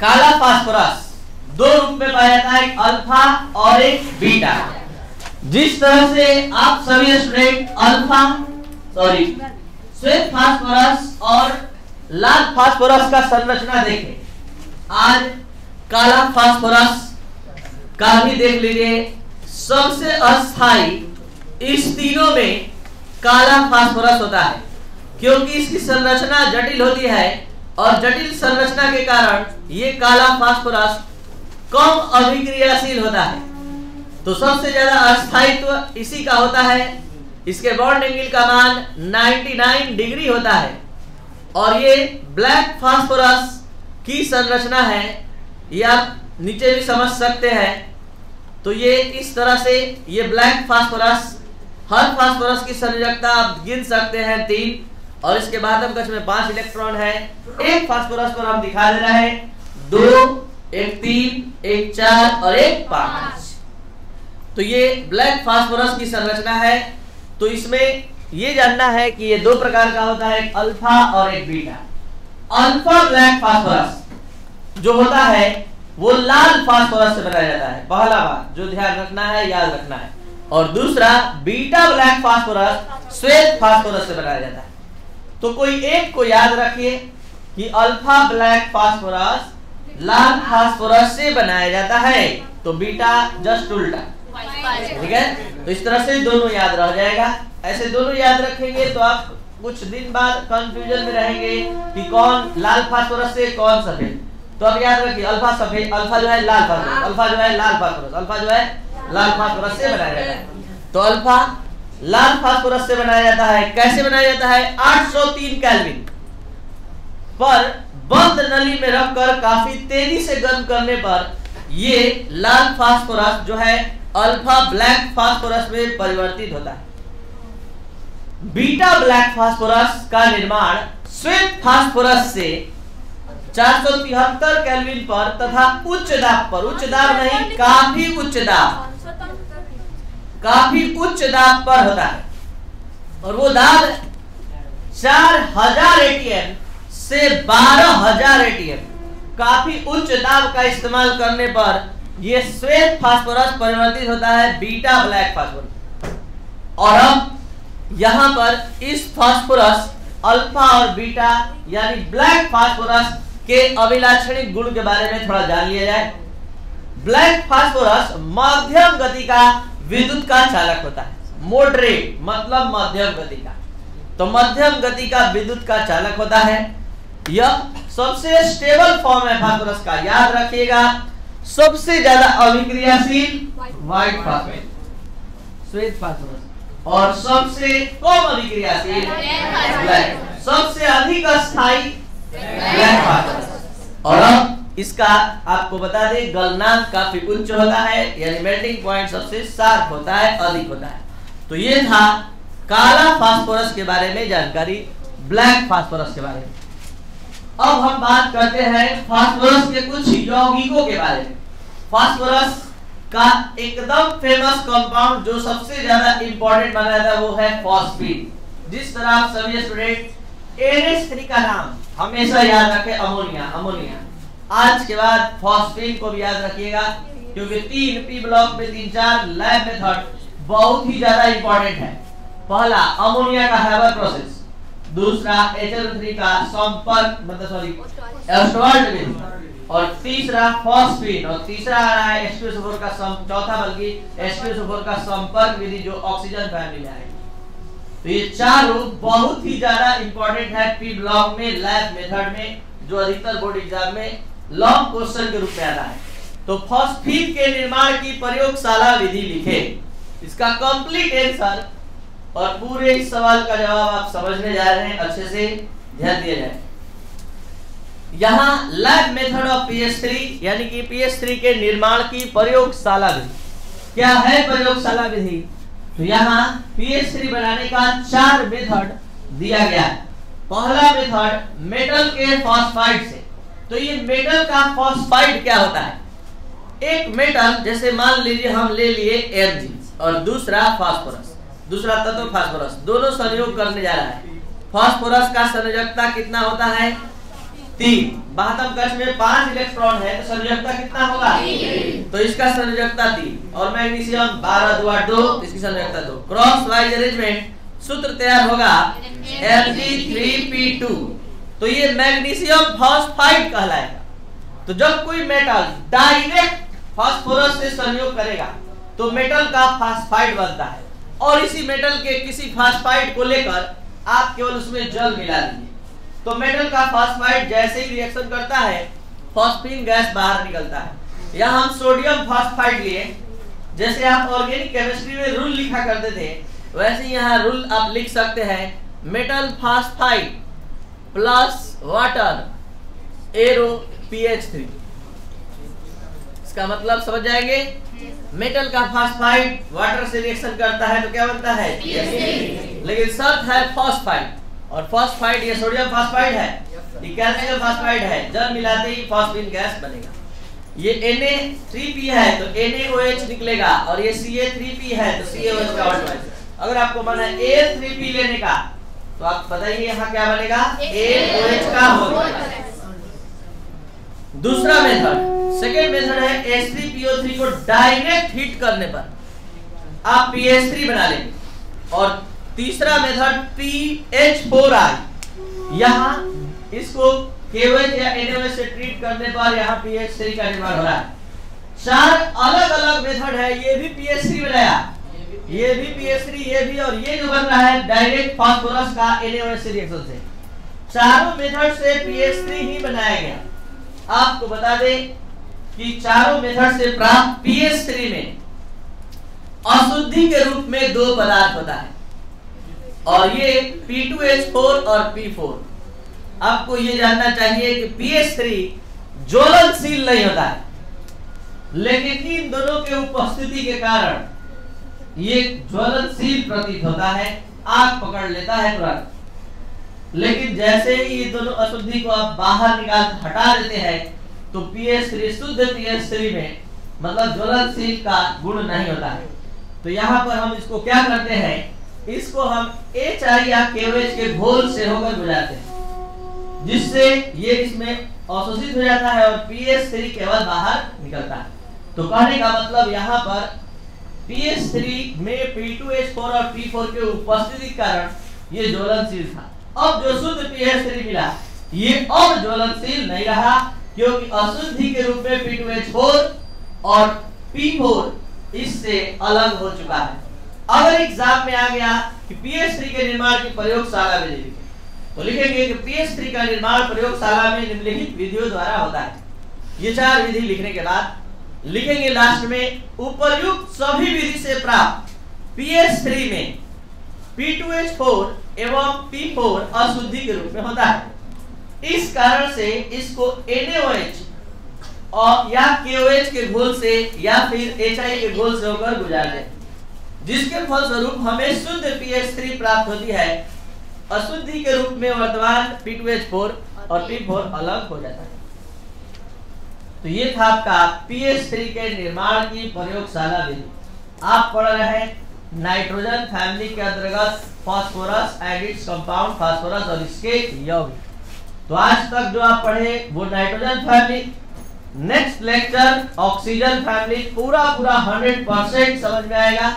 काला फास्फोरस दो रूप में पाया जाता है, एक अल्फा और एक बीटा। जिस तरह से आप सभी स्टूडेंट श्वेत फास्फोरस और लाल फास्फोरस का संरचना देखें, आज काला फास्फोरस का भी देख लीजिए। सबसे अस्थाई इस तीनों में काला फास्फोरस होता है, क्योंकि इसकी संरचना जटिल होती है और जटिल संरचना के कारण ये काला फास्फोरस कम अभिक्रियाशील होता है। तो सबसे ज्यादा अस्थायित्व इसी का होता है। इसके बॉन्ड एंगल का मान 99 डिग्री होता है। और ये ब्लैक फास्फोरस की संरचना है, ये आप नीचे भी समझ सकते हैं। तो ये इस तरह से ये ब्लैक फास्फोरस, हर फास्फोरस की संयोजकता आप गिन सकते हैं 3, और इसके बादम कक्ष में 5 इलेक्ट्रॉन है। एक फास्फोरस पर हम दिखा दे रहे हैं 2, एक 3, एक 4 और एक 5। तो ये ब्लैक फास्फोरस की संरचना है। तो इसमें ये जानना है कि ये दो प्रकार का होता है, एक अल्फा और एक बीटा। अल्फा ब्लैक फास्फोरस जो होता है वो लाल फास्फोरस से बनाया जाता है, पहला बात जो ध्यान रखना है, याद रखना है। और दूसरा बीटा ब्लैक फास्फोरस श्वेत फास्फोरस से बनाया जाता है। तो कोई एक को याद रखिए कि अल्फा ब्लैक फास्फोरस लाल फास्फोरस से बनाया जाता है, तो बीटा जस्ट उल्टा, ठीक है। तो इस तरह से दोनों याद रह जाएगा। ऐसे दोनों याद रखेंगे तो आप कुछ दिन बाद कंफ्यूजन में रहेंगे कि कौन लाल फास्फोरस से कौन सफेद। तो अब याद रखिए अल्फा सफेद, अल्फा जो है लाल फास्फोरस, अल्फा जो है लाल फास्फोरस, अल्फा जो है लाल फास्फोरस से बनाया जाता है। तो अल्फा लाल फास्फोरस से बनाया जाता है। कैसे बनाया जाता है? 803 केल्विन पर बंद नली में रखकर काफी तेजी से गर्म करने पर ये लाल फास्फोरस जो है अल्फा ब्लैक फास्फोरस में परिवर्तित होता है। बीटा ब्लैक फास्फोरस का निर्माण श्वेत फास्फोरस से 473 केल्विन पर तथा उच्च दाब पर, उच्च दाब नहीं काफी उच्च दाब पर होता है। और वो दाब 4000 एटीएम से 12000 एटीएम, काफी उच्च दाब का इस्तेमाल करने पर ये श्वेत फास्फोरस परिवर्तित होता है बीटा ब्लैक फास्फोरस। और अब यहां पर इस फास्फोरस अल्फा और बीटा यानी ब्लैक फास्फोरस के अभिलाक्षणिक गुण के बारे में थोड़ा जान लिया जाए। ब्लैक फास्फोरस मध्यम गति का विद्युत का चालक होता है। मॉडरेट मतलब मध्यम गति का, तो मध्यम गति का विद्युत का चालक होता है। यह सबसे स्टेबल फॉर्म है फास्फोरस का, याद रखिएगा। सबसे ज्यादा अभिक्रियाशील व्हाइट फास्फोरस, श्वेत फास्फोरस, और सबसे कम अभिक्रियाशील ब्लैक, सबसे अधिक अस्थायी ब्लैक फास्फोरस। और अब इसका आपको बता दें गलनांक काफी उच्च होता है, यानी मेल्टिंग पॉइंट सबसे शार्प होता है, अधिक होता है। तो ये था काला फास्फोरस के बारे में जानकारी, ब्लैक फास्फोरस के बारे में। अब हम बात करते हैं फास्फोरस के कुछ यौगिकों के बारे में। फास्फोरस का एकदम फेमस कंपाउंड जो सबसे ज्यादा इंपॉर्टेंट माना जाता है वो है फॉस्फीन। जिस तरह आप सभी स्टूडेंट NH3 का नाम हमेशा याद रखें, अमोनिया, अमोनिया। आज के बाद फॉस्फीन को भी याद रखिएगा, क्योंकि 3 P ब्लॉक में 3-4 लैब मेथड बहुत ही ज्यादा इंपॉर्टेंट है। पहला अमोनिया का हैबर प्रोसेस, दूसरा HNO3 का संपर्क एस्टवाल्ट विधि, और तीसरा फॉस्फीन, और तीसरा आ रहा है H2SO4 का चौथा बल्कि H2SO4 का संपर्क विधि जो ऑक्सीजन फैमिली में आएगी। तो ये चारों बहुत ही ज्यादा इंपॉर्टेंट है P ब्लॉक में, लैब मेथड में, जो अधिकतर बोर्ड एग्जाम में लॉन्ग क्वेश्चन के रूप में आता है। तो फॉस्फीन के निर्माण की प्रयोगशाला विधि लिखे, इसका कंप्लीट आंसर और पूरे इस सवाल का जवाब आप समझने जा रहे हैं, अच्छे से ध्यान दिया जाए। यहाँ लैब मेथड ऑफ PH3 यानी कि PH3 के निर्माण की प्रयोगशाला विधि। क्या है प्रयोगशाला विधि? तो यहाँ PH3 बनाने का 4 मेथड दिया गया है। पहला मेथड मेटल के फॉस्फाइड से। तो ये मेटल का फॉस्फाइड क्या होता है? एक मेटल जैसे मान लीजिए हम ले लिए Mg और दूसरा फास्फोरस, दूसरा तत्व फास्फोरस, दोनों संयोग करने जा रहा है। फास्फोरस का संयोजकता कितना होता है? 3। बाह्यतम कक्ष में 5 इलेक्ट्रॉन है तो संयोजकता कितना होगा? तो इसका संयोजकता 3 और मैग्नीशियम 12 2 8 2, इसकी संयोजकता 2। क्रॉस वाइज अरेंजमेंट सूत्र तैयार होगा Mg3p2। तो ये मैग्नीशियम फॉस्फाइड कहलाएगा। तो जब कोई मेटल डायरेक्ट फास्फोरस से संयोग करेगा तो मेटल का फास्फाइड बनता है, और इसी मेटल के किसी फास्फाइड को लेकर आप केवल उसमें जल मिला दीजिए तो मेटल का फास्फाइड जैसे ही रिएक्शन करता है फॉस्फीन गैस बाहर निकलता है। यहाँ हम सोडियम फास्फाइड लिए, जैसे आप ऑर्गेनिक केमिस्ट्री में रूल लिखा करते थे वैसे यहाँ रूल आप लिख सकते हैं metal phosphide plus water arrow pH3। इसका मतलब समझ जाएंगे, मेटल का फास्फाइड वाटर से रिएक्शन करता है तो क्या बनता है? लेकिन शर्त है फास्फाइड, और फास्फाइड ये सोडियम फास्फाइड है, ये कैल्शियम फास्फाइड है, जल मिलाते ही फॉस्फीन गैस बनेगा। ये Na3p है तो NaOH निकलेगा, और ये Ca3p है तो CaOH का ऑल्टरनेटिव। अगर आपको मन है A3p लेने का तो आप बताइए यहाँ क्या बनेगा? AOH का होगा। दूसरा मेथड, सेकेंड मेथड है H3PO3 को डायरेक्ट हीट करने पर आप PH3 बना लेंगे, और तीसरा मेथड PH4I, यहाँ इसको KOH या NaOH से ट्रीट करने पर यहाँ PH3 का निर्माण हो रहा है। 4 अलग अलग मेथड है, ये भी PH3 बनाया, ये भी PH3, ये भी, और ये जो बन रहा है डायरेक्ट फास्फोरस का NaOH से रिएक्शन से। चारों मेथड से PH3 ही बनाया गया। आपको बता दें कि चारों मेथड से प्राप्त PH3 में अशुद्धि के रूप में 2 पदार्थ होता है, और ये P2H4 और P4। आपको ये जानना चाहिए कि PH3 ज्वलनशील नहीं होता है, लेकिन इन दोनों के उपस्थिति के कारण ये ज्वलनशील प्रतीत होता है, आग पकड़ लेता है तुरंत। लेकिन जैसे ही ये दोनों अशुद्धि को आप बाहर निकाल हटा देते हैं तो PH3 शुद्ध PH3 में मतलब ज्वलनशील का गुण नहीं होता है। तो यहाँ पर हम इसको क्या करते हैं, इसको हम HI या KOH के घोल से होकर गुजारते हैं, जिससे ये इसमें अवशोषित हो जाता है और PH3 केवल बाहर निकलता है। तो कहने का मतलब यहाँ पर PH3 में P2H4 और P4 के उपस्थिति के कारण ये ज्वलनशील था। अब जो शुद्ध PH3 मिला ये अब ज्वलनशील नहीं रहा, क्योंकि अशुद्धि के रूप में P2H4 और P4 इससे अलग हो चुका है। अगर एग्जाम में आ गया कि PH3 के निर्माण की प्रयोगशाला में लिखें तो लिखेंगे कि PH3 का निर्माण प्रयोगशाला में निम्नलिखित विधियों द्वारा होता है। ये 4 विधि लिखने के बाद लिखेंगे लास्ट में उपर्युक्त सभी विधि से प्राप्त PH3 में P2H4 एवं P4 अशुद्धि के रूप में होता है। इस कारण से इसको NaOH और या KOH के घोल से या फिर HI के घोल से होकर गुजारते हैं, जिसके फलस्वरूप हमें शुद्ध PH3 प्राप्त होती है। अशुद्धि के रूप में वर्तमान P2H4 और P4 अलग हो जाता है। तो ये था आपका PH3 के निर्माण की प्रयोगशाला विधि। आप पढ़ रहे हैं नाइट्रोजन फैमिली के अंतर्गत phosphorus and its compound phosphorus और इसके यौगिक। तो आज तक जो आप पढ़े वो nitrogen family. Next lecture oxygen family पूरा 100% समझ में आएगा।